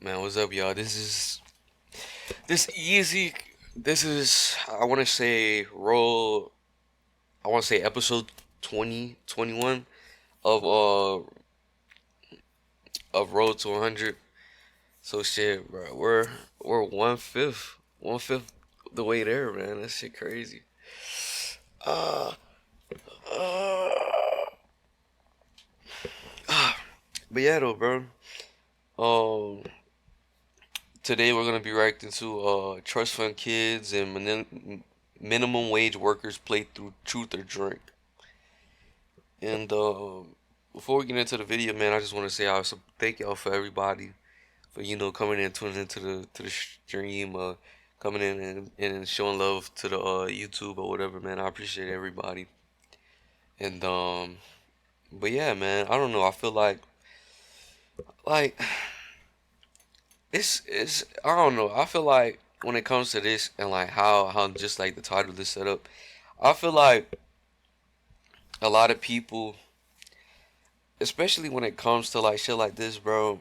Man, what's up, y'all? This easy. This is I want to say roll. I want to say episode 2021 of of Road to 100. So shit, bro. We're one fifth the way there, man. That shit crazy. Uh, uh, but yeah, though, bro. Um, Today we're gonna be reacting to trust fund kids and minimum wage workers play through truth or drink. And before we get into the video, man, I just want to say I thank y'all for everybody for coming in, tuning into the stream, coming in and showing love to the YouTube or whatever, man. I appreciate everybody. And but yeah, man, I don't know. I feel like it's I don't know. I feel like when it comes to this and like how just like the title is set up, I feel like a lot of people, especially when it comes to like shit like this, bro.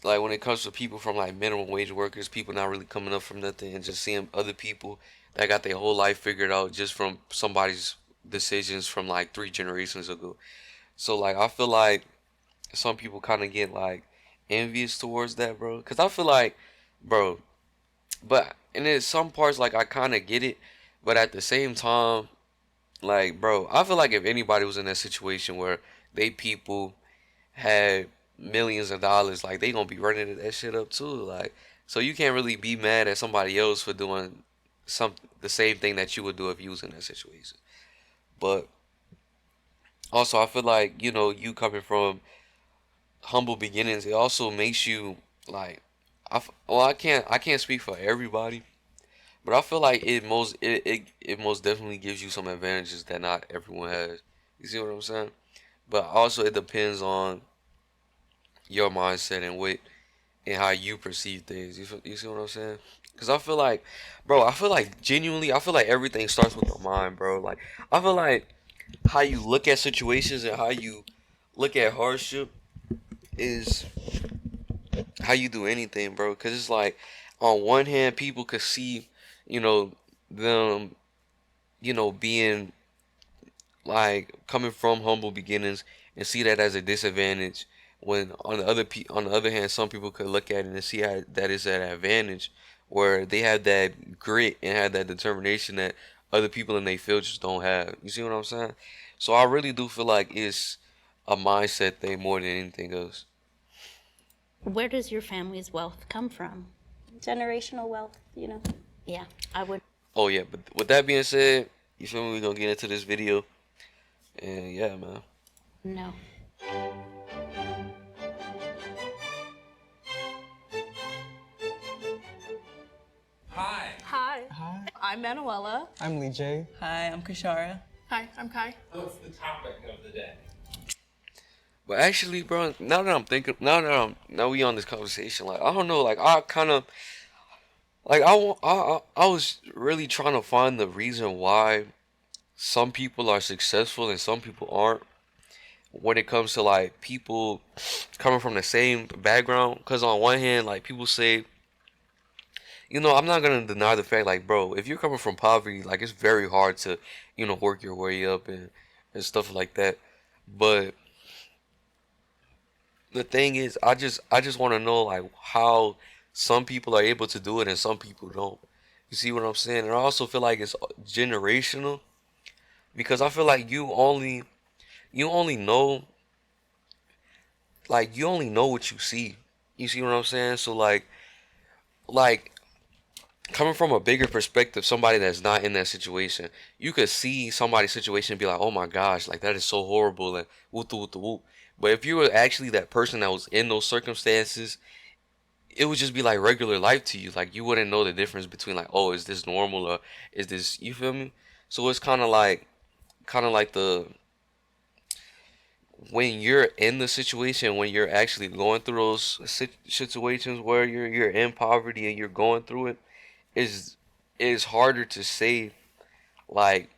Like when it comes to people from like minimum wage workers, people not really coming up from nothing and just seeing other people that got their whole life figured out just from somebody's decisions from like 3 generations ago. So like I feel like some people kind of get like envious towards that, bro. Cause I feel like, bro, but and in some parts like I kind of get it, but at the same time, like, bro, I feel like if anybody was in that situation where they people had millions of dollars, like they gonna be running that shit up too. Like, so you can't really be mad at somebody else for doing some the same thing that you would do if you was in that situation. But also, I feel like you coming from humble beginnings, it also makes you like, well, I can't speak for everybody, but I feel like it most definitely gives you some advantages that not everyone has. You see what I'm saying? But also it depends on your mindset and how you perceive things. You see what I'm saying? Because I feel like, bro, I feel like genuinely, I feel like everything starts with the mind, bro. Like, I feel like how you look at situations and how you look at hardship is how you do anything, bro. Because it's like, on one hand, people could see, you know, them, being like coming from humble beginnings and see that as a disadvantage. When on the other hand, some people could look at it and see how that is an advantage, where they have that grit and have that determination that other people in their field just don't have. You see what I'm saying? So I really do feel like it's a mindset thing more than anything else. Where does your family's wealth come from? Generational wealth. Yeah, I would. Oh yeah, but with that being said, you feel me? We gonna get into this video, and yeah, man. No. Hi. Hi, Hi, I'm Manuela. I'm Lee J. Hi, I'm Kashara. Hi, I'm Kai. What's the topic of the day? But actually, bro, now we on this conversation, like I don't know, like I kind of like I was really trying to find the reason why some people are successful and some people aren't when it comes to like people coming from the same background. Because on one hand, like people say, I'm not gonna deny the fact, like, bro, if you're coming from poverty, like it's very hard to, work your way up and stuff like that. But the thing is, I just want to know like how some people are able to do it and some people don't. You see what I'm saying? And I also feel like it's generational because I feel like you only know you only know what you see. You see what I'm saying? So like coming from a bigger perspective, somebody that's not in that situation, you could see somebody's situation and be like, oh my gosh, like that is so horrible and whoop the whoop the whoop. But if you were actually that person that was in those circumstances, it would just be like regular life to you. Like you wouldn't know the difference between like, oh, is this normal or is this, you feel me? So it's kind of like the when you're in the situation, when you're actually going through those situations where you're in poverty and you're going through it, is it's harder to say like,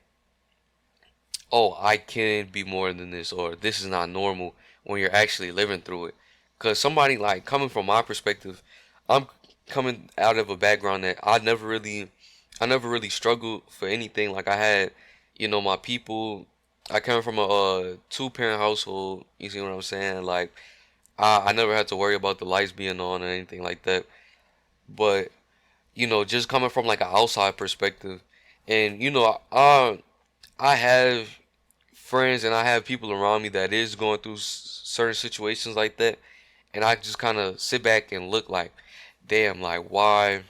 oh, I can be more than this or this is not normal when you're actually living through it. Cause somebody like coming from my perspective, I'm coming out of a background that I never really struggled for anything. Like I had, my people. I came from a two-parent household. You see what I'm saying? Like I never had to worry about the lights being on or anything like that. But just coming from like an outside perspective, and I have friends and I have people around me that is going through certain situations like that, and I just kind of sit back and look like, damn, like why?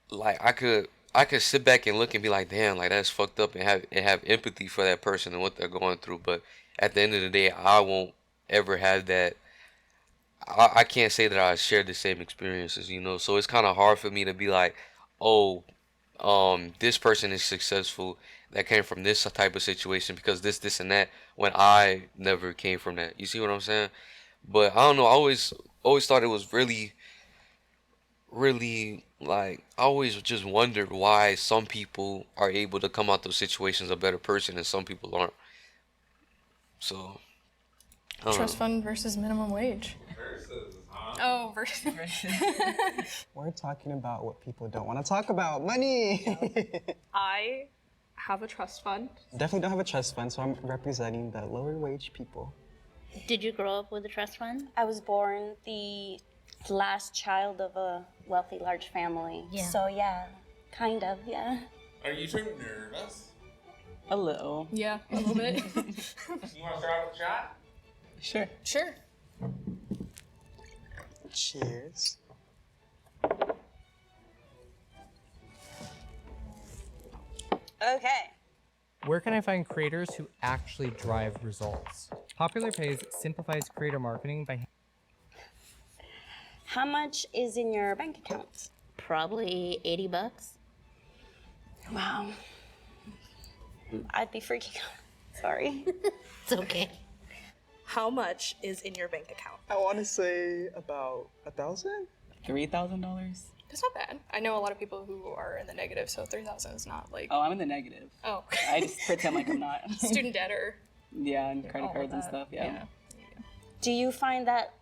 Like I could sit back and look and be like, damn, like that's fucked up, and have empathy for that person and what they're going through. But at the end of the day, I won't ever have that. I can't say that I shared the same experiences, So it's kind of hard for me to be like, oh, this person is successful that came from this type of situation because this and that when I never came from that. You see what I'm saying? But I don't know. I always thought it was really, really like I always just wondered why some people are able to come out those situations a better person and some people aren't. So I don't Trust know. fund versus minimum wage. Versus, huh? Oh, versus. We're talking about what people don't want to talk about, money. I have a trust fund. Definitely don't have a trust fund, so I'm representing the lower wage people. Did you grow up with a trust fund? I was born the last child of a wealthy, large family. Yeah. So yeah, kind of, yeah. Are you two nervous? A little. Yeah, a little bit. You want to start with a shot? Sure. Sure. Cheers. Okay. Where can I find creators who actually drive results? Popular Pays simplifies creator marketing by How much is in your bank account? Probably $80. Wow. I'd be freaking out. Sorry. It's okay. How much is in your bank account? I want to say about 1,000. $3,000? That's not bad. I know a lot of people who are in the negative, so 3,000 is not like. Oh, I'm in the negative. Oh. I just pretend like I'm not. Student debt or. Yeah, and credit all of cards and that. stuff. Yeah. Do you find that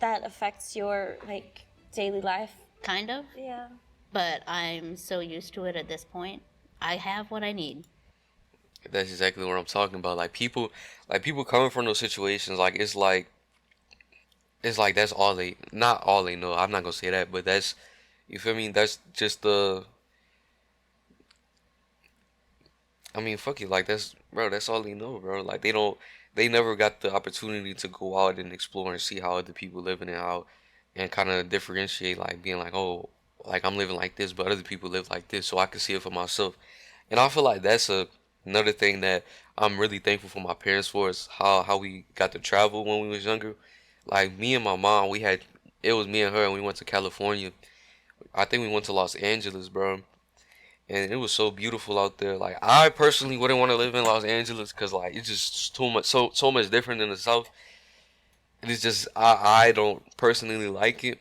affects your like daily life? Kind of. Yeah. But I'm so used to it at this point. I have what I need. That's exactly what I'm talking about. Like people coming from those situations, like it's like that's all they, not all they know. I'm not gonna say that, but that's, you feel me? That's just I mean, fuck it, like that's, bro, that's all they know, bro. Like they never got the opportunity to go out and explore and see how other people living and how, and kind of differentiate, like being like, oh, like I'm living like this, but other people live like this, so I can see it for myself. And I feel like that's another thing that I'm really thankful for my parents for is how we got to travel when we was younger. Like me and my mom, it was me and her, and we went to California. I think we went to Los Angeles, bro. And it was so beautiful out there. Like I personally wouldn't want to live in Los Angeles because like it's just too much, so much different than the South. It's just I don't personally like it.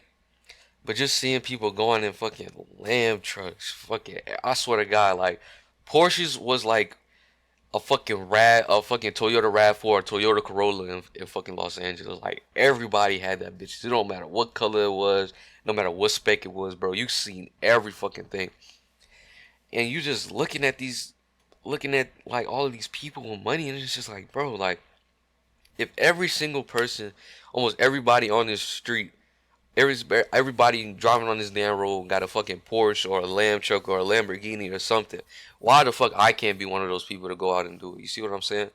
But just seeing people going in fucking lamb trucks, fucking, I swear to God, like Porsches was like a fucking Toyota RAV4 or Toyota Corolla in fucking Los Angeles. Like everybody had that bitch. It don't matter what color it was, no matter what spec it was, bro. You seen every fucking thing. And you just looking at like all of these people with money, and it's just like, bro, like if every single person, almost everybody on this street, everybody driving on this damn road got a fucking Porsche or a Lamb truck or a Lamborghini or something, why the fuck I can't be one of those people to go out and do it? You see what I'm saying?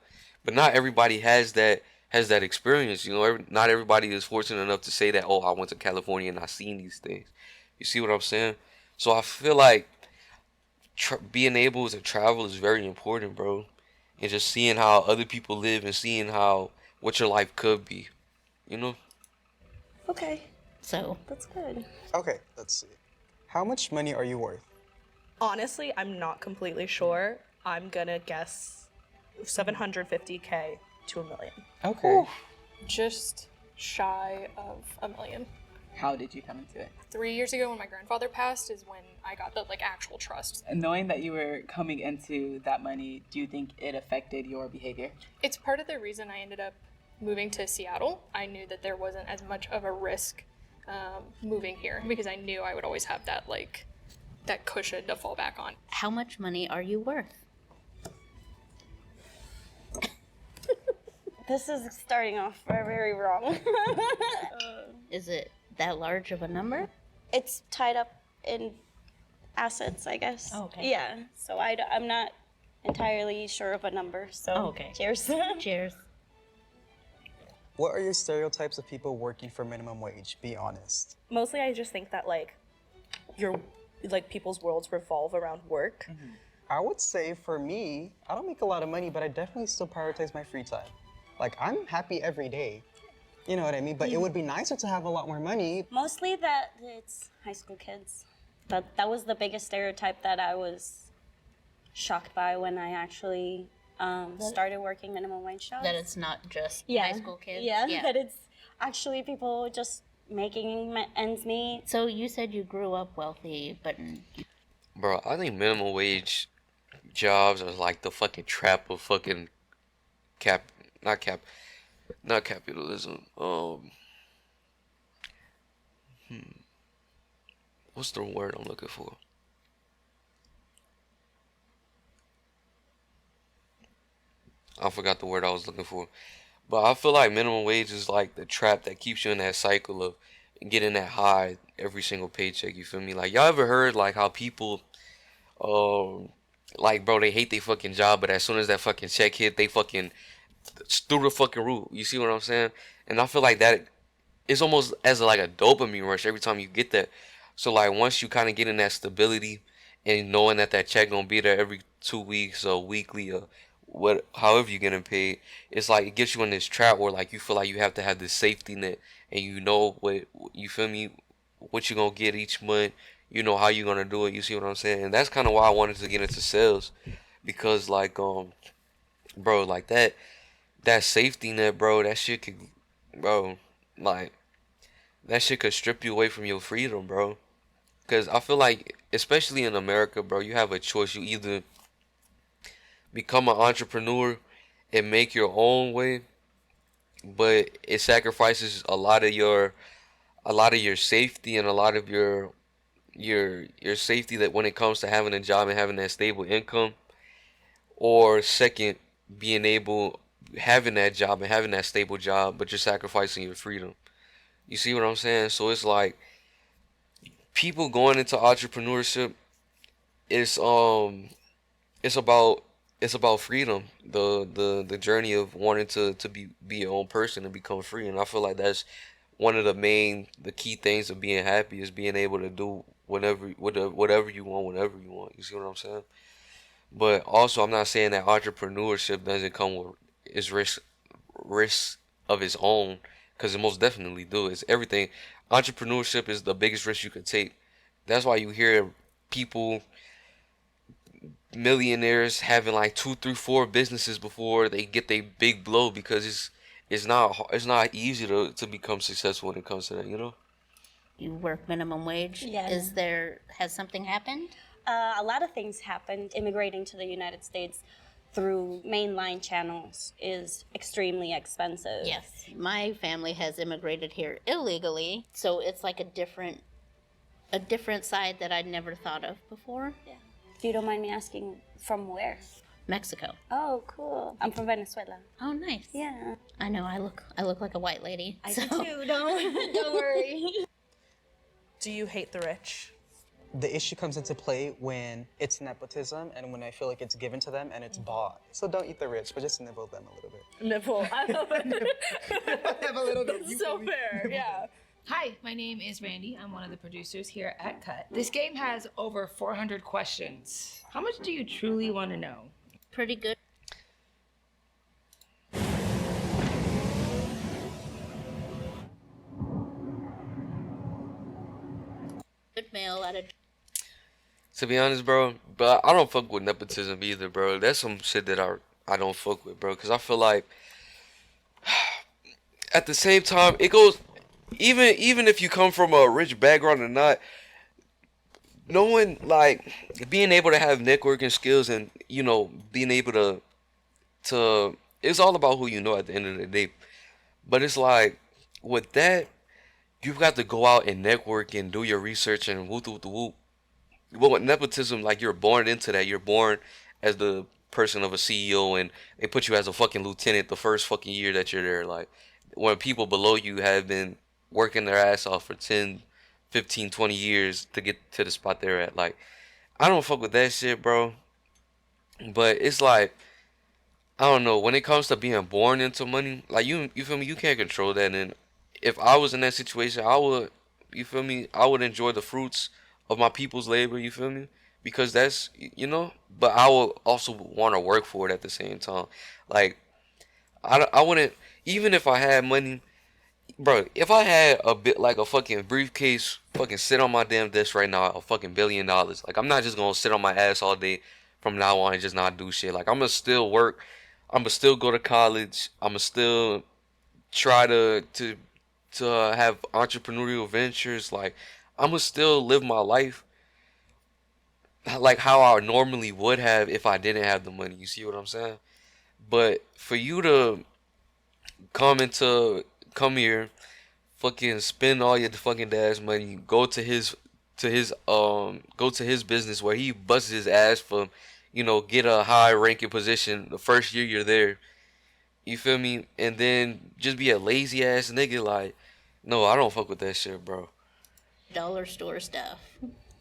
But not everybody has that experience. Not everybody is fortunate enough to say that, oh, I went to California and I seen these things. You see what I'm saying? So I feel like being able to travel is very important, bro. And just seeing how other people live and seeing what your life could be, Okay, So, that's good. Okay, let's see. How much money are you worth? Honestly, I'm not completely sure. I'm gonna guess 750K to $1 million. Okay. Just shy of $1 million. How did you come into it? 3 years ago when my grandfather passed is when I got the actual trust. And knowing that you were coming into that money, do you think it affected your behavior? It's part of the reason I ended up moving to Seattle, I knew that there wasn't as much of a risk moving here because I knew I would always have that that cushion to fall back on. How much money are you worth? This is starting off very wrong. Is it that large of a number? It's tied up in assets, I guess. Oh, okay. Yeah. So I'm not entirely sure of a number. So Oh, okay. cheers. Cheers. What are your stereotypes of people working for minimum wage? Be honest. Mostly, I just think that people's worlds revolve around work. I would say for me, I don't make a lot of money, but I definitely still prioritize my free time. Like, I'm happy every day. You know what I mean? But it would be nicer to have a lot more money. Mostly that it's high school kids. That was the biggest stereotype that I was shocked by when I actually started working minimum wage jobs. That it's not just Yeah. high school kids? Yeah, that it's actually people just making ends meet. So you said you grew up wealthy, but Bro, I think minimum wage jobs are like the fucking trap of fucking not capitalism. What's the word I'm looking for? I forgot the word I was looking for. But I feel like minimum wage is like the trap that keeps you in that cycle of getting that high every single paycheck, you feel me? Like, y'all ever heard like how people like, bro, they hate their fucking job, but as soon as that fucking check hit, they fucking through the fucking roof. You see what I'm saying? And I feel like that it's almost as like a dopamine rush every time you get that. So like once you kind of get in that stability and knowing that that check gonna be there every 2 weeks or weekly or however you're getting paid, it's like it gets you in this trap where like you feel like you have to have this safety net and you know what, you feel me, what you're gonna get each month, you know how you're gonna do it. You see what I'm saying? And that's kind of why I wanted to get into sales, because like bro, like that safety net, bro, that shit could, bro, like that shit could strip you away from your freedom, bro. Because I feel like, especially in America, bro, you have a choice. You either become an entrepreneur and make your own way, but it sacrifices a lot of your safety and a lot of your safety that when it comes to having a job and having that stable income. Or second, having that job and having that stable job, but you're sacrificing your freedom. You see what I'm saying? So it's like people going into entrepreneurship, it's about freedom, the journey of wanting to be your own person and become free. And I feel like that's one of the key things of being happy, is being able to do whatever you want whenever you want. You see what I'm saying? But also, I'm not saying that entrepreneurship doesn't come with its risk of its own, because it most definitely do. It's everything. Entrepreneurship is the biggest risk you could take. That's why you hear people, millionaires, having like 2, 3, 4 businesses before they get their big blow, because it's not easy to become successful when it comes to that, you know? you work minimum wage. Yeah. Has something happened? A lot of things happened. Immigrating to the United States through mainline channels is extremely expensive. Yes. My family has immigrated here illegally, so it's like a different side that I'd never thought of before. Yeah. If you don't mind me asking, from where? Mexico. Oh, cool. I'm from Venezuela. Oh, nice. Yeah. I know. I look like a white lady. I so. do too. Don't worry. Do you hate the rich? The issue comes into play when it's nepotism and when I feel like it's given to them and it's bought. So don't eat the rich, but just nibble them a little bit. Nibble. I love it. Have a little bit. That's so fair. Yeah. Hi, my name is Randy. I'm one of the producers here at Cut. This game has over 400 questions. How much do you truly want to know? Pretty good. Good mail out of. To be honest, bro, but I don't fuck with nepotism either, bro. That's some shit that I don't fuck with, bro. Because I feel like at the same time, it goes, even if you come from a rich background or not, knowing, like, being able to have networking skills and, you know, being able to it's all about who you know at the end of the day. But it's like with that, you've got to go out and network and do your research and whoop whoop whoop. But with nepotism, like you're born into that. You're born as the person of a CEO, and they put you as a fucking lieutenant the first fucking year that you're there. Like when people below you have been working their ass off for 10, 15, 20 years to get to the spot they're at. Like I don't fuck with that shit, bro. But it's like I don't know, when it comes to being born into money, like you feel me, you can't control that. And if I was in that situation, I would, you feel me, I would enjoy the fruits of my people's labor, you feel me? Because that's, but I would also want to work for it at the same time. Like I wouldn't, even if I had money, bro, if I had a bit like a fucking briefcase, fucking sit on my damn desk right now, a fucking $1 billion. Like I'm not just gonna sit on my ass all day from now on and just not do shit. Like I'm gonna still work. I'm gonna still go to college. I'm gonna still try to have entrepreneurial ventures. Like I'm gonna still live my life like how I normally would have if I didn't have the money. You see what I'm saying? But for you to come here, fucking spend all your fucking dad's money, go to his business where he busts his ass for, get a high ranking position the first year you're there. You feel me? And then just be a lazy ass nigga. Like, no, I don't fuck with that shit, bro. Dollar store stuff.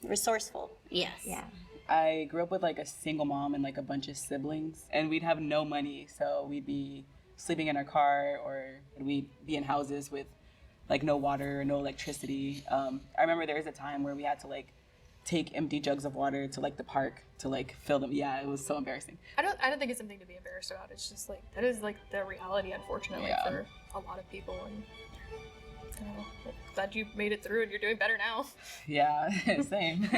Resourceful. Yes. Yeah. I grew up with like a single mom and like a bunch of siblings, and we'd have no money, so we'd be sleeping in our car or we'd be in houses with like no water, no electricity. I remember there was a time where we had to like take empty jugs of water to like the park to like fill them. Yeah, it was so embarrassing. I don't think it's something to be embarrassed about. It's just like that is like the reality, unfortunately, Yeah. for a lot of people. And I don't know, glad you made it through and you're doing better now. Yeah, same.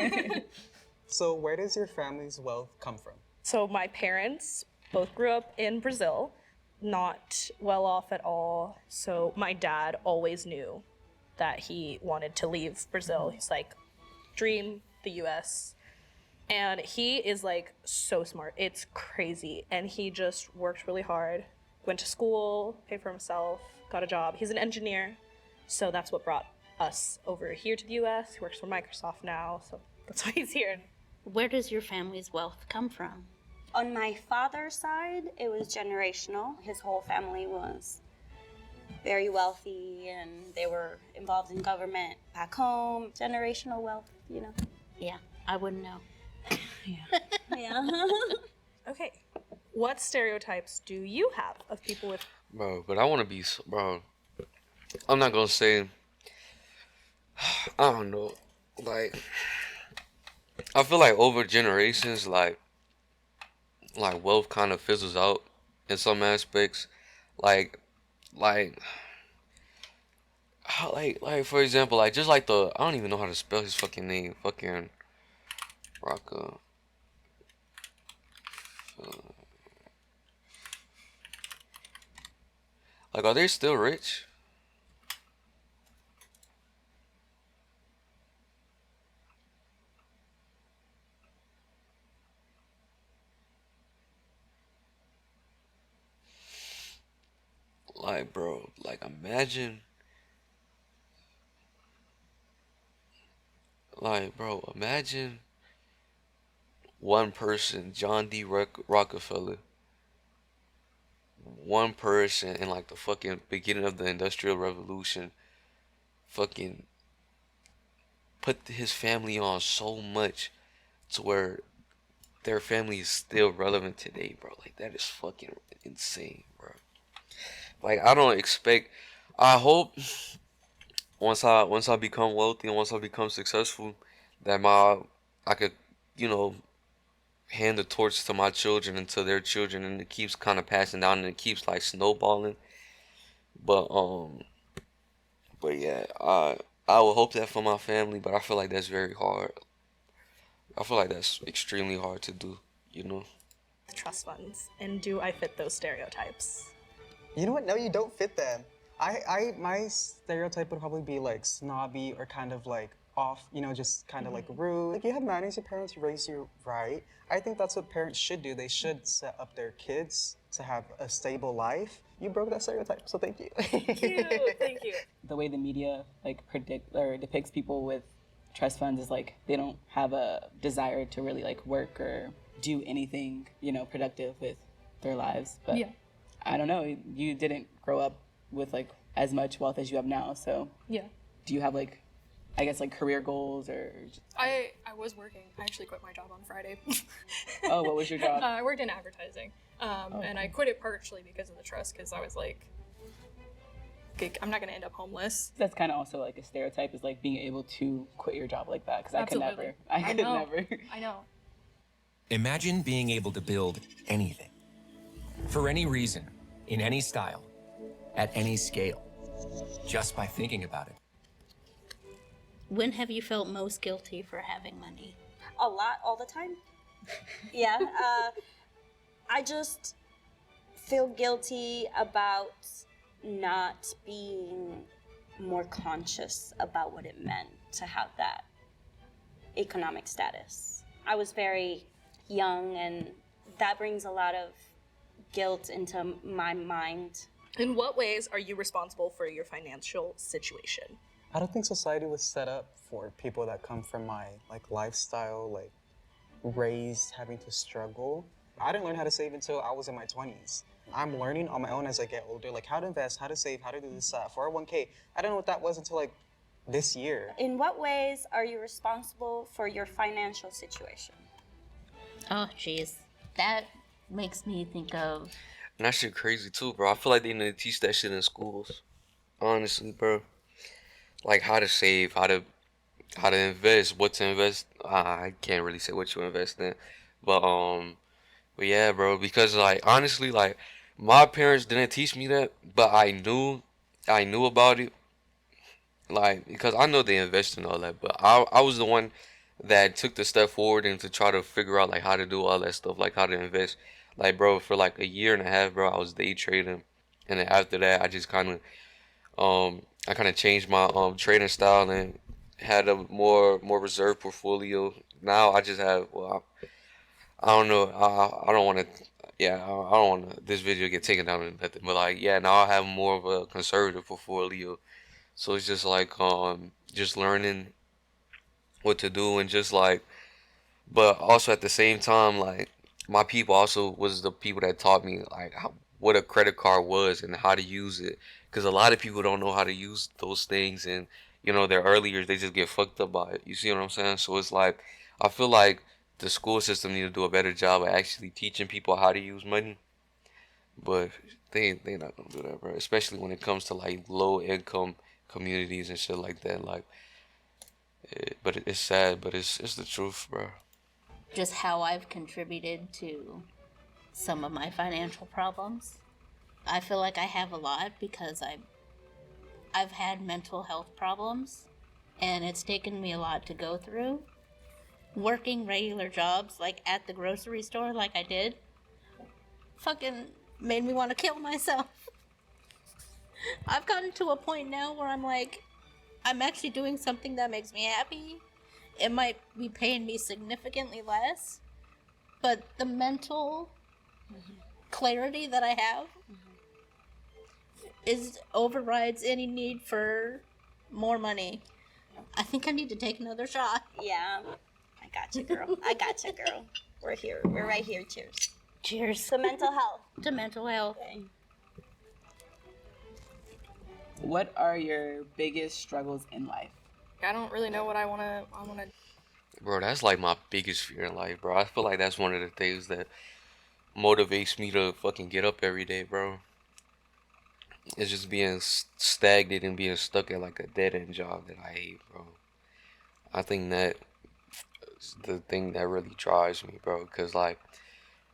So where does your family's wealth come from? So my parents both grew up in Brazil, not well off at all. So my dad always knew that he wanted to leave Brazil. He's like, dream the US. And he is like so smart. It's crazy. And he just worked really hard, went to school, paid for himself, got a job. He's an engineer. So that's what brought us over here to the US. He works for Microsoft now. So that's why he's here. Where does your family's wealth come from? On my father's side, it was generational. His whole family was very wealthy and they were involved in government back home. Generational wealth, Yeah, I wouldn't know. Yeah. Okay. What stereotypes do you have of people with... Bro, but I want to be, bro, I'm not gonna say, I don't know, like, I feel like over generations, like wealth kind of fizzles out in some aspects, like for example, like just like I don't even know how to spell his fucking name, fucking Rocka. Like, are they still rich? Like, bro, like imagine, imagine one person, John D. Rockefeller, one person in like the fucking beginning of the Industrial Revolution, fucking put his family on so much to where their family is still relevant today, bro. Like that is fucking insane, bro. Like I hope once I become wealthy and once I become successful that I could, hand the torch to my children and to their children, and it keeps kind of passing down and it keeps like snowballing. But yeah, I would hope that for my family, but I feel like that's very hard. I feel like that's extremely hard to do, trust funds, and do I fit those stereotypes? You know what? No, you don't fit them. My stereotype would probably be like snobby or kind of like off, you know, just kind of like rude. Like, you have manners, your parents raise you right. I think that's what parents should do. They should set up their kids to have a stable life. You broke that stereotype, so thank you. Thank you. The way the media like predict or depicts people with trust funds is like they don't have a desire to really like work or do anything, you know, productive with their lives. But Yeah. I don't know, you didn't grow up with like as much wealth as you have now. So Yeah. do you have like, I guess like career goals or? I was working. I actually quit my job on Friday. Oh, what was your job? I worked in advertising, and I quit it partially because of the trust. Because I was like, okay, I'm not gonna end up homeless. That's kind of also like a stereotype is like being able to quit your job like that because I could Absolutely. never. I could know. never. I know. Imagine being able to build anything, for any reason, in any style, at any scale, just by thinking about it. When have you felt most guilty for having money? A lot, all the time. Yeah. I just feel guilty about not being more conscious about what it meant to have that economic status. I was very young, and that brings a lot of guilt into my mind. In what ways are you responsible for your financial situation? I don't think society was set up for people that come from my like lifestyle, like raised having to struggle. I didn't learn how to save until I was in my 20s. I'm learning on my own as I get older, like how to invest, how to save, how to do this 401k. I didn't know what that was until like this year. In what ways are you responsible for your financial situation? Oh, jeez. That makes me think of... And that shit crazy too, bro. I feel like they need to teach that shit in schools. Honestly, bro. Like how to save, how to invest, what to invest. I can't really say what you invest in. But yeah, bro, because like honestly, like my parents didn't teach me that, but I knew about it. Like, because I know they invest in all that, but I was the one that took the step forward and to try to figure out like how to do all that stuff, like how to invest. Like, bro, for like a year and a half, bro, I was day trading, and then after that, I just kind of changed my trading style and had a more reserved portfolio. Now I just have, well, I don't know, I don't want to, yeah, I don't want to, this video get taken down or nothing, but like, yeah, now I have more of a conservative portfolio. So it's just like just learning what to do, and just like, but also at the same time, like my people also was the people that taught me like what a credit card was and how to use it, because a lot of people don't know how to use those things, and you know their early years they just get fucked up by it. You see what I'm saying? So it's like I feel like the school system need to do a better job of actually teaching people how to use money, but they not gonna do that, bro. Especially when it comes to like low income communities and shit like that. Like, but it's sad, but it's the truth, bro. Just how I've contributed to some of my financial problems. I feel like I have a lot because I've had mental health problems, and it's taken me a lot to go through. Working regular jobs, like at the grocery store, like I did, fucking made me want to kill myself. I've gotten to a point now where I'm like, I'm actually doing something that makes me happy. It might be paying me significantly less, but the mental clarity that I have overrides any need for more money. I think I need to take another shot. Yeah, I got you, girl. I got you, girl. We're here. We're right here. Cheers. Cheers. To mental health. To mental health. Okay. What are your biggest struggles in life? I don't really know what I wanna. Bro, that's like my biggest fear in life, bro. I feel like that's one of the things that motivates me to fucking get up every day, bro. It's just being stagnant and being stuck at like a dead end job that I hate, bro. I think that is the thing that really drives me, bro. Cause like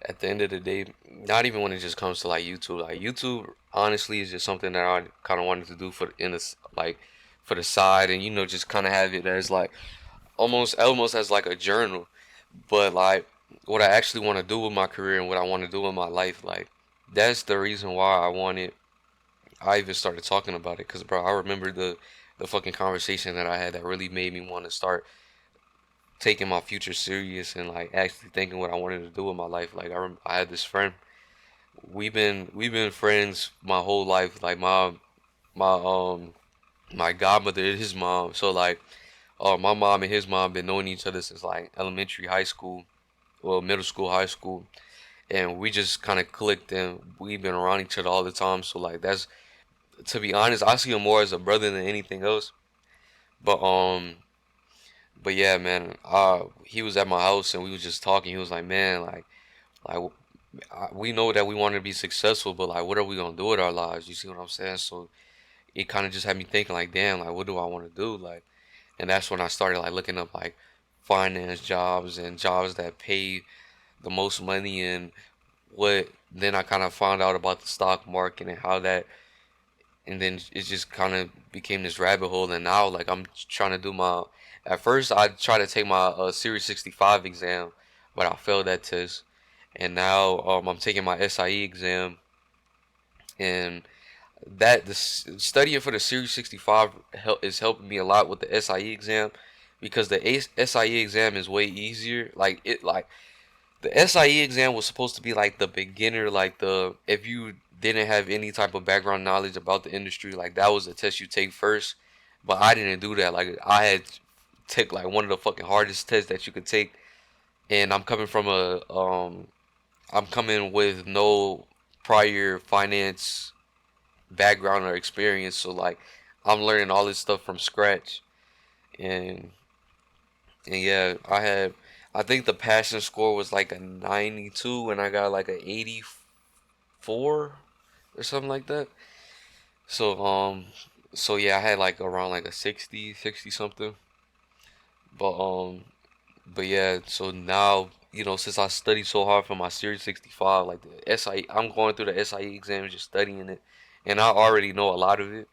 at the end of the day, not even when it just comes to like YouTube. Like YouTube, honestly, is just something that I kind of wanted to do for the side, and you know, just kind of have it as like almost as like a journal. But like what I actually want to do with my career and what I want to do in my life, like that's the reason why I even started talking about it. Cause bro, I remember the fucking conversation that I had that really made me want to start taking my future serious and like actually thinking what I wanted to do with my life. Like I had this friend. We've been friends my whole life. Like my godmother and his mom. So like my mom and his mom been knowing each other since like elementary, high school, well middle school, high school, and we just kind of clicked and we've been around each other all the time. So like that's, to be honest, I see him more as a brother than anything else. But yeah, man, he was at my house and we was just talking. He was like, man, like we know that we want to be successful, but like, what are we gonna do with our lives? You see what I'm saying? So it kind of just had me thinking, like, damn, like, what do I want to do? Like, and that's when I started like looking up like finance jobs and jobs that pay the most money and what. Then I kind of found out about the stock market and how that, and then it just kind of became this rabbit hole. And now like I'm trying to do my. At first I tried to take my Series 65 exam, but I failed that test. And now I'm taking my SIE exam, and that studying for the Series 65 is helping me a lot with the SIE exam, because the SIE exam is way easier. Like the SIE exam was supposed to be like the beginner, like the, if you didn't have any type of background knowledge about the industry, like that was the test you take first. But I didn't do that. Like I had took like one of the fucking hardest tests that you could take, and I'm coming from I'm coming with no prior finance background or experience, so like I'm learning all this stuff from scratch. And yeah, I think the passing score was like a 92 and I got like a 84 or something like that. So yeah, I had like around like a 60 something. But yeah, so now, you know, since I studied so hard for my Series 65, like the SIE, I'm going through the SIE exams, just studying it, and I already know a lot of it.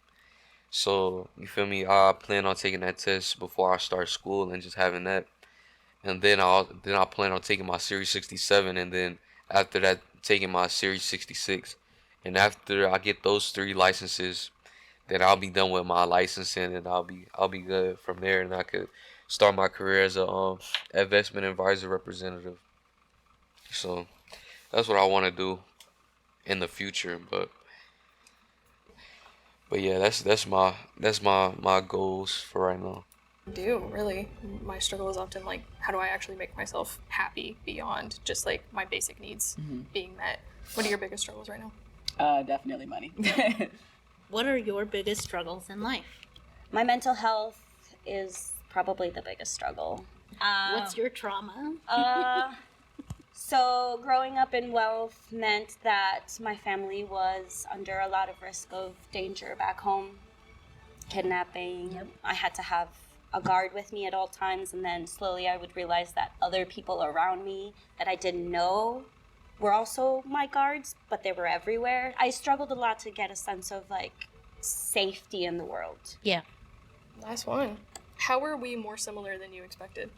So you feel me? I plan on taking that test before I start school and just having that, and then I plan on taking my Series 67, and then after that taking my Series 66, and after I get those 3 licenses, then I'll be done with my licensing, and I'll be good from there, and I could start my career as a investment advisor representative. So that's what I want to do in the future. But yeah, that's my goals for right now. Do really, my struggle is often like, how do I actually make myself happy beyond just like my basic needs being met? What are your biggest struggles right now? Definitely money. What are your biggest struggles in life? My mental health is probably the biggest struggle. What's your trauma? So growing up in wealth meant that my family was under a lot of risk of danger back home. Kidnapping. Yep. I had to have a guard with me at all times, and then slowly I would realize that other people around me that I didn't know were also my guards, but they were everywhere. I struggled a lot to get a sense of like safety in the world. Yeah. Last one. How are we more similar than you expected?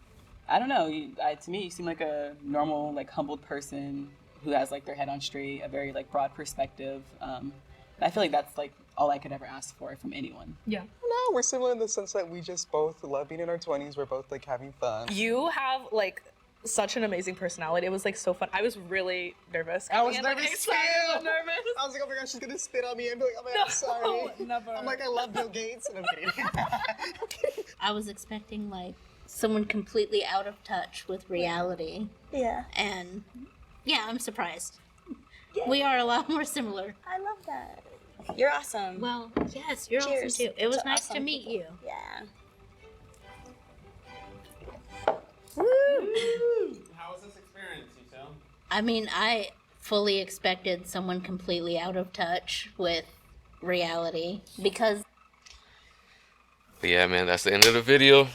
I don't know. To me, you seem like a normal, like humbled person who has like their head on straight, a very like broad perspective. And I feel like that's like all I could ever ask for from anyone. Yeah. No, we're similar in the sense that we just both love being in our 20s. We're both like having fun. You have like such an amazing personality. It was like so fun. I was really nervous. I was Like, nervous excited and nervous. I was like, oh my gosh, she's gonna spit on me and be like, oh my God, I'm sorry. Never. I'm like, I love Bill Gates, and I'm kidding. I was expecting like someone completely out of touch with reality. Yeah. And yeah, I'm surprised. Yeah. We are a lot more similar. I love that. You're awesome. Well, yes, you're Cheers awesome too. It was to nice to awesome meet people. you. Yeah. How was this experience, Yuto? I mean, I fully expected someone completely out of touch with reality because. But yeah, man, that's the end of the video.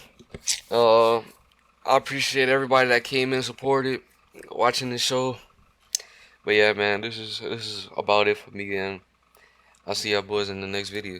I appreciate everybody that came and supported watching this show. But yeah, man, this is about it for me, and I'll see y'all boys in the next video.